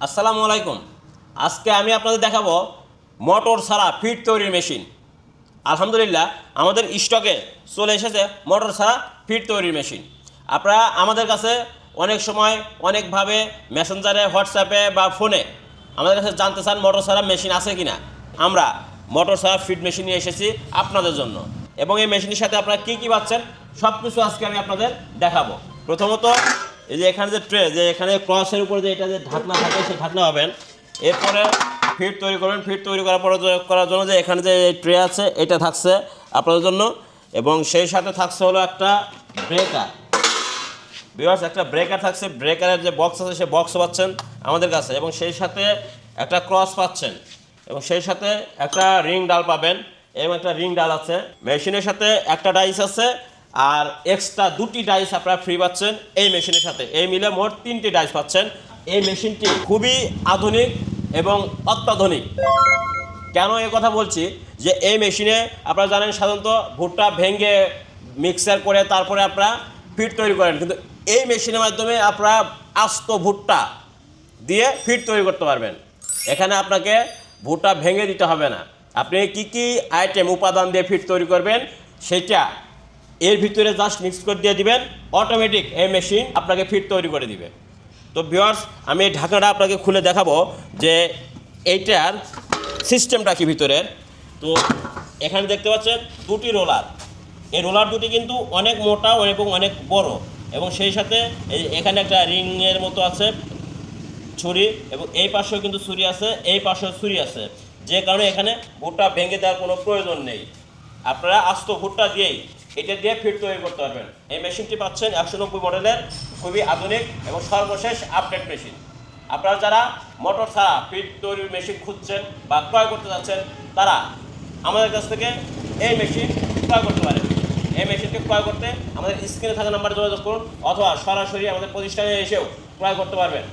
আসসালামু আলাইকুম। আজকে আমি আপনাদের দেখাবো মোটর ছাড়া ফিট তৈরির মেশিন। আলহামদুলিল্লাহ আমাদের স্টকে চলে এসেছে মোটর ছাড়া ফিট তৈরির মেশিন। আপনারা আমাদের কাছে অনেক সময় অনেকভাবে মেসেঞ্জারে, হোয়াটসঅ্যাপে বা ফোনে আমাদের কাছে জানতে চান মোটর ছাড়া মেশিন আছে কি না। আমরা মোটর ছাড়া ফিট মেশিন নিয়ে এসেছি আপনাদের জন্য, এবং এই মেশিনের সাথে আপনারা কী কী পাচ্ছেন সব কিছু আজকে আমি আপনাদের দেখাবো। প্রথমত এই যে এখানে যে ট্রে, যে এখানে ক্রসের উপরে যে এটা যে ঢাকনা থাকে, সেই ঢাকনা হবেন। এরপরে ফিট তৈরি করবেন। ফিট তৈরি করার জন্য যে এখানে যে ট্রে আছে এটা থাকছে আপনাদের জন্য, এবং সেই সাথে থাকছে হলো একটা ব্রেকার। ভিউয়ার্স, একটা ব্রেকার থাকছে। ব্রেকারের যে বক্স আছে সেই বক্স পাচ্ছেন আমাদের কাছে, এবং সেই সাথে একটা ক্রস পাচ্ছেন, এবং সেই সাথে একটা রিং ডাল পাবেন। এবং একটা রিং ডাল আছে। মেশিনের সাথে একটা ডাইস আছে, আর এক্সট্রা দুটি ডাইস আপনারা ফ্রি পাচ্ছেন এই মেশিনের সাথে। এই মিলে মোট 3টি ডাইস পাচ্ছেন। এই মেশিনটি খুবই আধুনিক এবং অত্যাধুনিক। কেন এই কথা বলছি, যে এই মেশিনে আপনারা জানেন সাধারণত ভুট্টা ভেঙে মিক্সার করে তারপরে আপনারা ফিট তৈরি করেন, কিন্তু এই মেশিনের মাধ্যমে আপনারা আস্ত ভুট্টা দিয়ে ফিট তৈরি করতে পারবেন। এখানে আপনাকে ভুট্টা ভেঙে দিতে হবে না। আপনি কি কি আইটেম উপাদান দিয়ে ফিট তৈরি করবেন সেটা এর ভিতরে জাস্ট মিক্স করে দিয়ে দিবেন, অটোমেটিক এই মেশিন আপনাকে ফিট তৈরি করে দিবে। তো ভিউয়ার্স, আমি এই ঢাকনাটা আপনাকে খুলে দেখাবো যে এইটার সিস্টেমটা কি ভিতরের। তো এখানে দেখতে পাচ্ছেন দুটি রোলার। এই রোলার দুটি কিন্তু অনেক মোটা এবং অনেক বড়, এবং সেই সাথে এখানে একটা রিংয়ের মতো আছে ছুরি, এবং এই পাশেও কিন্তু ছুরি আছে, এই পাশেও ছুরি আছে, যে কারণে এখানে ভুট্টা ভেঙে দেওয়ার কোনো প্রয়োজন নেই। আপনারা আস্ত ভুট্টা দিয়েই এটা দিয়ে ফিট তৈরি করতে পারবেন। এই মেশিনটি পাচ্ছেন 190 মডেলের, খুবই আধুনিক এবং সর্বশেষ আপডেট মেশিন। আপনারা যারা মোটর ছাড়া ফিট তৈরির মেশিন খুঁজছেন বা ক্রয় করতে যাচ্ছেন, তারা আমাদের কাছ থেকে এই মেশিন ক্রয় করতে পারেন। এই মেশিনটি ক্রয় করতে আমাদের স্ক্রিনে থাকা নাম্বারে যোগাযোগ করুন, অথবা সরাসরি আমাদের প্রতিষ্ঠানে এসেও ক্রয় করতে পারবেন।